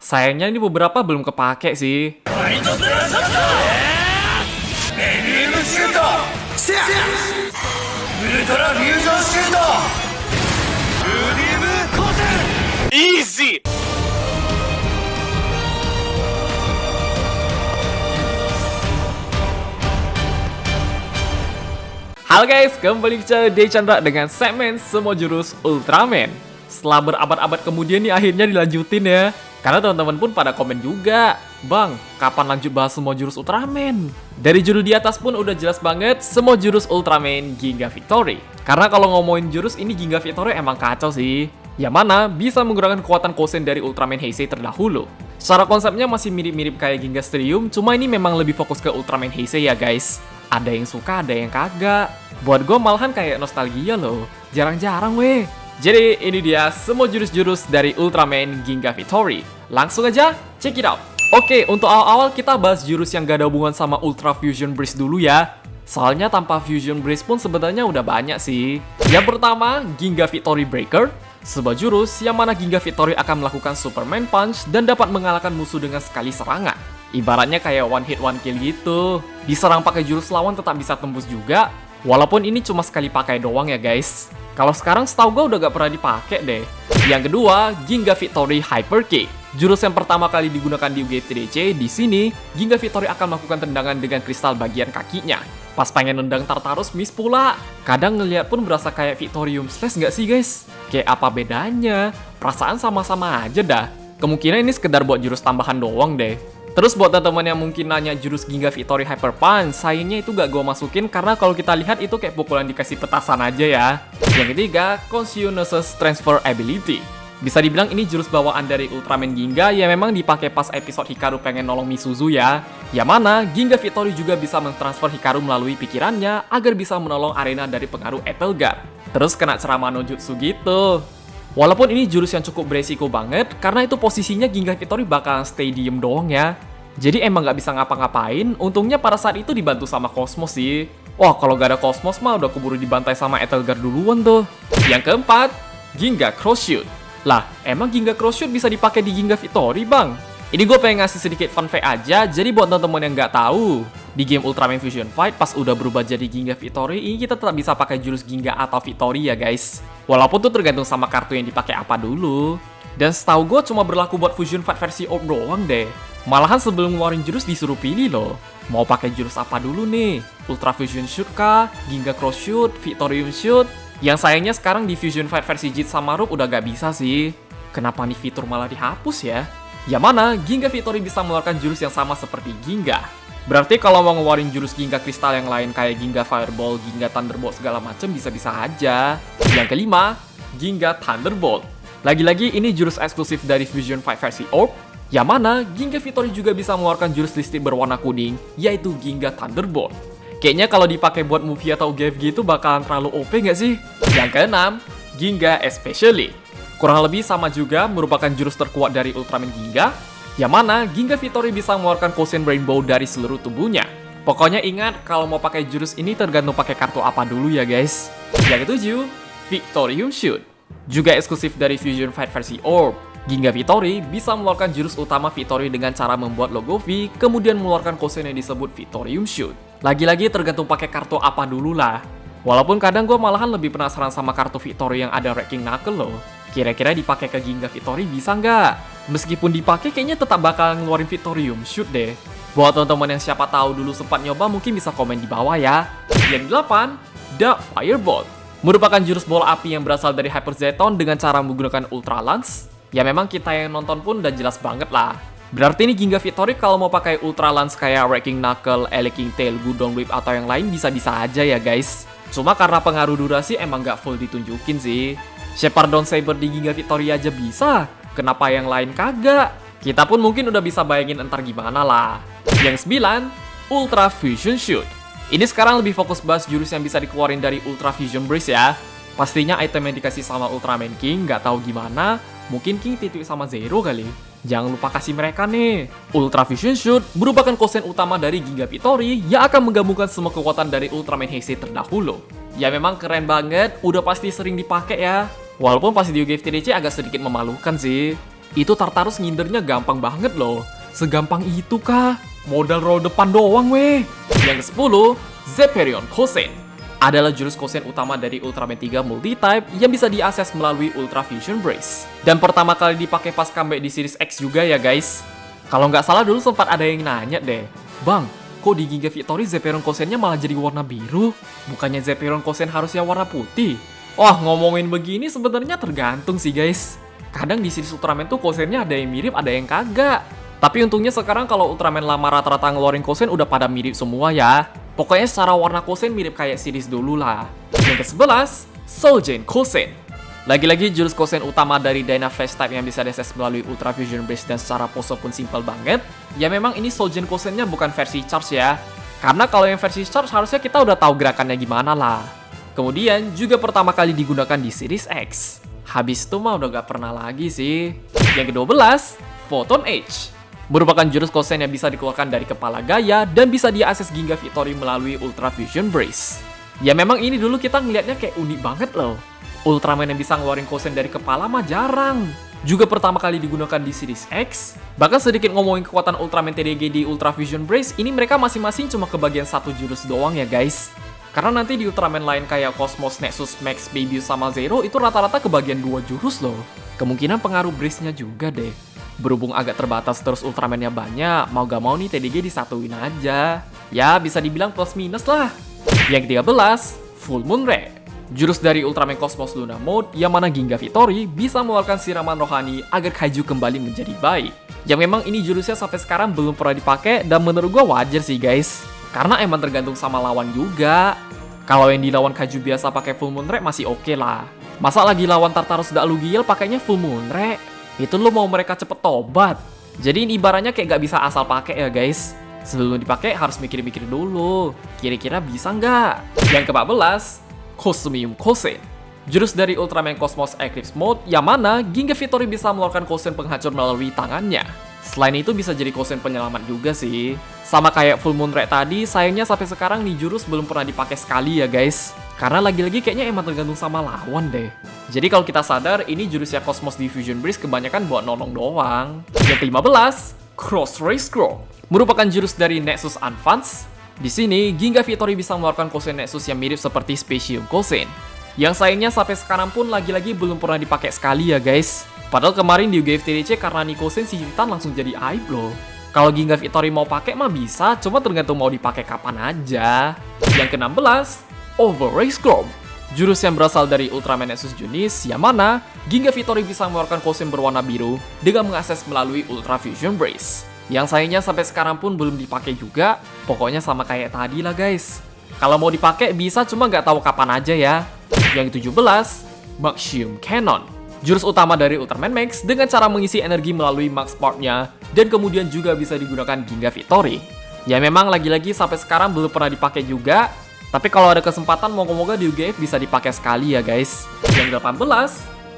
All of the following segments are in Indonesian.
Sayangnya ini beberapa belum kepake sih. リームシュートウルトラフュージョンシュートウリム光線 Easy! Halo guys, kembali ke channel Day Chandra dengan segmen Semua Jurus Ultraman. Setelah berabad-abad kemudian nih akhirnya dilanjutin ya. Karena teman-teman pun pada komen juga, Bang, kapan lanjut bahas Semua Jurus Ultraman? Dari judul di atas pun udah jelas banget Semua Jurus Ultraman Ginga Victory. Karena kalau ngomongin jurus ini Ginga Victory emang kacau sih. Yang mana bisa menggunakan kekuatan Kosen dari Ultraman Heisei terdahulu. Secara konsepnya masih mirip-mirip kayak Ginga Strium, cuma ini memang lebih fokus ke Ultraman Heisei ya guys. Ada yang suka, ada yang kagak. Buat gue malahan kayak nostalgia loh. Jarang-jarang weh. Jadi ini dia semua jurus-jurus dari Ultraman Ginga Victory. Langsung aja, check it out. Oke, untuk awal-awal kita bahas jurus yang gak ada hubungan sama Ultra Fusion Breeze dulu ya. Soalnya tanpa Fusion Breeze pun sebenarnya udah banyak sih. Yang pertama, Ginga Victory Breaker. Sebuah jurus yang mana Ginga Victory akan melakukan Superman Punch dan dapat mengalahkan musuh dengan sekali serangan. Ibaratnya kayak one hit one kill gitu. Diserang pakai jurus lawan tetap bisa tembus juga. Walaupun ini cuma sekali pakai doang ya guys. Kalau sekarang setahu gue udah gak pernah dipakai deh. Yang kedua, Ginga Victory Hyper Kick. Jurus yang pertama kali digunakan di UGF-TDC, di sini Ginga Victory akan melakukan tendangan dengan kristal bagian kakinya. Pas pengen nendang Tartarus miss pula. Kadang ngeliat pun berasa kayak Victorium Slash nggak sih guys? Kayak apa bedanya? Perasaan sama-sama aja dah. Kemungkinan ini sekedar buat jurus tambahan doang deh. Terus buat teman-teman yang mungkin nanya jurus Ginga Victory Hyper Punch, sayangnya itu gak gue masukin karena kalau kita lihat itu kayak pukulan dikasih petasan aja ya. Yang ketiga, Consciousness Transfer Ability. Bisa dibilang ini jurus bawaan dari Ultraman Ginga yang memang dipakai pas episode Hikaru pengen nolong Misuzu ya. Yang mana Ginga Victory juga bisa mentransfer Hikaru melalui pikirannya agar bisa menolong Arena dari pengaruh Etelgard. Terus kena ceramah no jutsu gitu. Walaupun ini jurus yang cukup beresiko banget, karena itu posisinya Ginga Victory bakalan stay diem doang ya. Jadi emang gak bisa ngapa-ngapain, untungnya pada saat itu dibantu sama Cosmos sih. Wah, kalau gak ada Cosmos mah udah keburu dibantai sama Etelgard duluan tuh. Yang keempat, Ginga Cross Shoot. Lah, emang Ginga Cross Shoot bisa dipakai di Ginga Victory bang? Ini gue pengen ngasih sedikit fun fact aja, jadi buat teman-teman yang gak tahu. Di game Ultraman Fusion Fight, pas udah berubah jadi Ginga Victory, ini kita tetap bisa pakai jurus Ginga atau Victory ya guys. Walaupun tuh tergantung sama kartu yang dipakai apa dulu. Dan setahu gue cuma berlaku buat Fusion Fight versi Orb doang deh. Malahan sebelum ngeluarin jurus disuruh pilih loh. Mau pakai jurus apa dulu nih? Ultra Fusion Shoot kah? Ginga Cross Shoot? Victorium Shoot? Yang sayangnya sekarang di Fusion Fight versi Jit sama Rup udah gak bisa sih. Kenapa nih fitur malah dihapus ya? Yang mana Ginga Victory bisa mengeluarkan jurus yang sama seperti Ginga. Berarti kalau mau ngeluarin jurus Ginga Kristal yang lain kayak Ginga Fireball, Ginga Thunderbolt segala macem bisa-bisa aja. Yang kelima, Ginga Thunderbolt. Lagi-lagi ini jurus eksklusif dari Fusion Fight versi Orb, yang mana Ginga Victory juga bisa mengeluarkan jurus listrik berwarna kuning, yaitu Ginga Thunderbolt. Kayaknya kalau dipakai buat movie atau GFG itu bakalan terlalu OP nggak sih? Yang keenam, Ginga Especially. Kurang lebih sama juga merupakan jurus terkuat dari Ultraman Ginga, yang mana Ginga Victory bisa mengeluarkan Kosen Rainbow dari seluruh tubuhnya. Pokoknya ingat, kalau mau pakai jurus ini tergantung pakai kartu apa dulu ya guys. Yang ketujuh, Victorium Shoot. Juga eksklusif dari Fusion Fight versi Orb, Ginga Victory bisa mengeluarkan jurus utama Victory dengan cara membuat logo V, kemudian mengeluarkan kosen yang disebut Victorium Shoot. Lagi-lagi tergantung pakai kartu apa dulu lah. Walaupun kadang gue malahan lebih penasaran sama kartu Victory yang ada Wrecking Knuckle loh. Kira-kira dipakai ke Ginga Victory bisa nggak? Meskipun dipakai kayaknya tetap bakal ngeluarin Victorium Shoot deh. Buat teman-teman yang siapa tahu dulu sempat nyoba mungkin bisa komen di bawah ya. Yang 8, Dark Firebolt. Merupakan jurus bola api yang berasal dari Hyper Zeton dengan cara menggunakan Ultra Lance. Ya memang kita yang nonton pun udah jelas banget lah. Berarti ini Ginga Victory kalau mau pakai Ultra Lance kayak Wrecking Knuckle, Elecking Tail, Gudon Whip atau yang lain bisa-bisa aja ya guys. Cuma karena pengaruh durasi emang nggak full ditunjukin sih. Shepardon Saber di Ginga Victory aja bisa, kenapa yang lain kagak? Kita pun mungkin udah bisa bayangin entar gimana lah. Yang 9, Ultra Fusion Shoot. Ini sekarang lebih fokus bahas jurus yang bisa dikeluarin dari Ultra Fusion Breeze ya. Pastinya item yang dikasih sama Ultraman King nggak tahu gimana, mungkin King titip sama Zero kali. Jangan lupa kasih mereka nih. Ultra Fusion Shoot merupakan kosen utama dari Ginga Victory yang akan menggabungkan semua kekuatan dari Ultraman Heisei terdahulu. Ya memang keren banget, udah pasti sering dipakai ya. Walaupun pas di UGF-TDC agak sedikit memalukan sih. Itu Tartarus ngindernya gampang banget loh. Segampang itu kah? Modal roll depan doang weh. Yang ke-10, Zeperion Kosen. Adalah jurus Kosen utama dari Ultraman 3 Multi-Type yang bisa diakses melalui Ultra Fusion Brace. Dan pertama kali dipakai pas comeback di Series X juga ya guys. Kalau nggak salah dulu sempat ada yang nanya deh, Bang, kok di Giga Victory Zeperion Kosennya malah jadi warna biru? Bukannya Zeperion Kosen harusnya warna putih? Wah, ngomongin begini sebenarnya tergantung sih guys. Kadang di series Ultraman tuh Kosennya ada yang mirip, ada yang kagak. Tapi untungnya sekarang kalau Ultraman lama rata-rata ngeluarin Kosen udah pada mirip semua ya. Pokoknya secara warna Kosen mirip kayak series dulu lah. Yang ke-11, Soulgen Kosen. Lagi-lagi jurus Kosen utama dari Dynaflash Type yang bisa diakses melalui Ultra Fusion Brace dan secara pose pun simpel banget. Ya memang ini Soulgen Kosennya bukan versi Charge ya. Karena kalau yang versi Charge harusnya kita udah tahu gerakannya gimana lah. Kemudian juga pertama kali digunakan di Series X. Habis itu mah udah gak pernah lagi sih. Yang ke-12, Photon Age. Merupakan jurus Kosen yang bisa dikeluarkan dari kepala Gaia dan bisa diakses Giga Victory melalui Ultra Fusion Brace. Ya memang ini dulu kita ngeliatnya kayak unik banget loh. Ultraman yang bisa ngeluarin Kosen dari kepala mah jarang. Juga pertama kali digunakan di Series X. Bahkan sedikit ngomongin kekuatan Ultraman TDG di Ultra Fusion Brace, ini mereka masing-masing cuma kebagian satu jurus doang ya guys. Karena nanti di Ultraman lain kayak Cosmos, Nexus, Max, Babyus, sama Zero itu rata-rata kebagian 2 jurus loh. Kemungkinan pengaruh Brace-nya juga deh. Berhubung agak terbatas terus Ultraman-nya banyak, mau gak mau nih TDG disatuin aja. Ya bisa dibilang plus minus lah. Yang ke-13, Full Moon Ray. Jurus dari Ultraman Cosmos Luna Mode yang mana Giga Victory bisa mengeluarkan siraman rohani agar Kaiju kembali menjadi baik. Yang memang ini jurusnya sampai sekarang belum pernah dipakai dan menurut gua wajar sih guys. Karena emang tergantung sama lawan juga. Kalau yang dilawan Kaiju biasa pakai Full Moon Ray masih oke lah. Masa lagi lawan Tartarus Lugiel pakainya Full Moon Ray? Itu lo mau mereka cepet tobat. Jadi ini ibaratnya kayak gak bisa asal pakai ya guys. Sebelum dipakai harus mikir-mikir dulu. Kira-kira bisa nggak? Yang ke-14, Cosmium Kosen. Jurus dari Ultraman Cosmos Eclipse Mode yang mana Giga Victory bisa mengeluarkan Kosen penghancur melalui tangannya. Selain itu bisa jadi Kosen penyelamat juga sih. Sama kayak Full Moon Ray tadi, sayangnya sampai sekarang nih jurus belum pernah dipakai sekali ya guys. Karena lagi-lagi kayaknya emang tergantung sama lawan deh. Jadi kalau kita sadar, ini jurusnya Cosmos Diffusion Brace kebanyakan buat nolong doang. Yang ke-15, Cross Ray Scroll. Merupakan jurus dari Nexus Advance. Di sini, Giga Victory bisa mengeluarkan Kosen Nexus yang mirip seperti Specium Kosen. Yang sayangnya sampai sekarang pun lagi-lagi belum pernah dipakai sekali ya guys. Padahal kemarin di UGF TDC karena Nikosen si Titan langsung jadi aib loh. Kalau Giga Victory mau pakai mah bisa, cuma tergantung mau dipakai kapan aja. Yang ke-16, Over Ray Scroll. Jurus yang berasal dari Ultraman Nexus Junis, yang mana Giga Victory bisa mengeluarkan Kosen berwarna biru dengan mengakses melalui Ultra Fusion Brace. Yang sayangnya sampai sekarang pun belum dipakai juga, pokoknya sama kayak tadi lah guys. Kalau mau dipakai bisa, cuma nggak tahu kapan aja ya. Yang ke-17, Maxium Cannon. Jurus utama dari Ultraman Max dengan cara mengisi energi melalui Max Part-nya dan kemudian juga bisa digunakan Giga Victory. Ya memang lagi-lagi sampai sekarang belum pernah dipakai juga. Tapi kalau ada kesempatan moga-moga di UGF bisa dipakai sekali ya guys. Yang ke-18,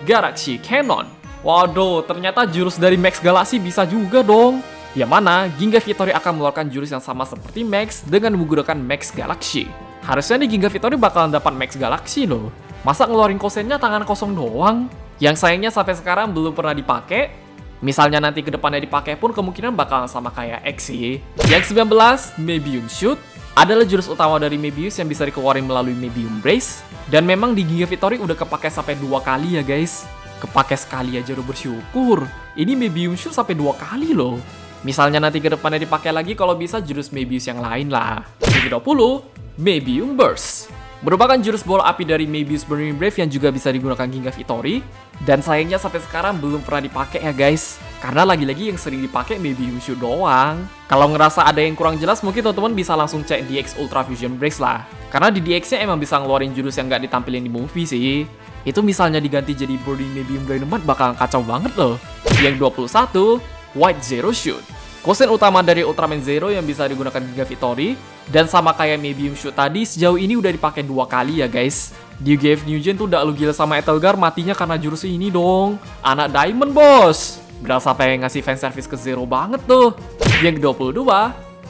Galaxy Cannon. Waduh, ternyata jurus dari Max Galaxy bisa juga dong. Yang mana Giga Victory akan mengeluarkan jurus yang sama seperti Max dengan menggunakan Max Galaxy. Harusnya nih Giga Victory bakalan dapat Max Galaxy loh. Masa ngeluarin Kosennya tangan kosong doang? Yang sayangnya sampai sekarang belum pernah dipakai. Misalnya nanti kedepannya dipakai pun kemungkinan bakalan sama kayak X sih. Yang 19, Mebium Shoot. Adalah jurus utama dari Mebius yang bisa dikeluarin melalui Mebium Brace. Dan memang di Giga Victory udah kepake sampai 2 kali ya guys. Kepake sekali aja udah bersyukur. Ini Mebium Shoot sampai 2 kali loh. Misalnya nanti kedepannya dipakai lagi kalau bisa jurus Mebius yang lain lah. Yang 20, Mebium Burst. Merupakan jurus bola api dari Mebius Burning Brave yang juga bisa digunakan Giga Victory. Dan sayangnya sampai sekarang belum pernah dipakai ya guys. Karena lagi-lagi yang sering dipakai Mebium Shoot doang. Kalau ngerasa ada yang kurang jelas mungkin teman-teman bisa langsung cek DX Ultra Fusion Brace lah. Karena di DX-nya emang bisa ngeluarin jurus yang nggak ditampilin di movie sih. Itu misalnya diganti jadi Burning Mebium Dynamite bakalan kacau banget loh. Yang 21, White Zero Shoot. Kosen utama dari Ultraman Zero yang bisa digunakan Giga Victory. Dan sama kayak Mebium Shoot tadi, sejauh ini udah dipakai 2 kali ya guys. Di UGF New Gen tuh Lugiel sama Etelgar matinya karena jurus ini dong. Anak Diamond bos. Berasa pengen ngasih fanservice ke Zero banget tuh. Yang ke-22,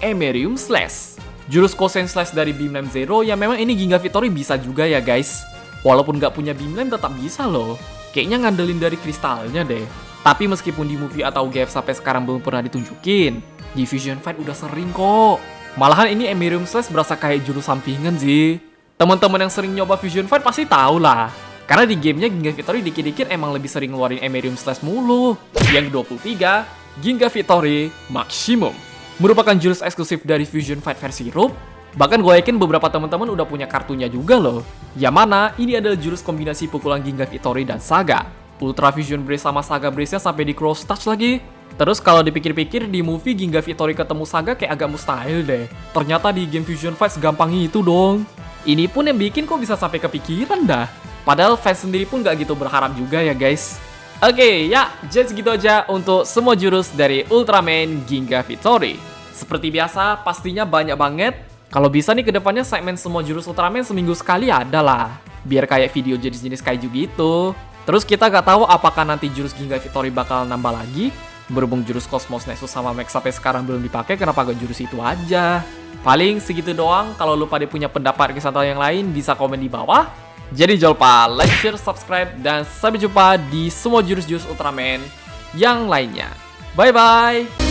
Emerium Slash. Jurus Kosen Slash dari Beamline Zero yang memang ini Giga Victory bisa juga ya guys. Walaupun nggak punya Beamline tetap bisa loh. Kayaknya ngandelin dari kristalnya deh. Tapi meskipun di movie atau GF sampai sekarang belum pernah ditunjukin, di Fusion Fight udah sering kok. Malahan ini Emerium Slash berasa kayak jurus sampingan sih. Teman-teman yang sering nyoba Fusion Fight pasti tahu lah. Karena di gamenya Ginga Victory dikit-dikit emang lebih sering ngeluarin Emerium Slash mulu. Yang 23, Ginga Victory Maximum. Merupakan jurus eksklusif dari Fusion Fight versi Rope. Bahkan gue yakin beberapa teman-teman udah punya kartunya juga loh. Yang mana ini adalah jurus kombinasi pukulan Ginga Victory dan Saga. Ultra Fusion Brace sama Saga Brace-nya sampai di cross touch lagi. Terus kalau dipikir-pikir di movie Ginga Victory ketemu Saga kayak agak mustahil deh. Ternyata di game Fusion Fight segampang itu dong. Ini pun yang bikin kok bisa sampai kepikiran dah. Padahal fans sendiri pun gak gitu berharap juga ya guys. Oke, ya just gitu aja untuk semua jurus dari Ultraman Ginga Victory. Seperti biasa pastinya banyak banget. Kalau bisa nih kedepannya segmen semua jurus Ultraman seminggu sekali ada lah. Biar kayak video jenis-jenis kaiju gitu. Terus kita gak tahu apakah nanti jurus Ginga Victory bakal nambah lagi. Berhubung jurus Cosmos Nexus sama Max sampai sekarang belum dipakai, kenapa gak jurus itu aja? Paling segitu doang. Kalau lu pada punya pendapat kesan yang lain bisa komen di bawah. Jadi jangan lupa like, share, subscribe, dan sampai jumpa di semua jurus-jurus Ultraman yang lainnya. Bye-bye!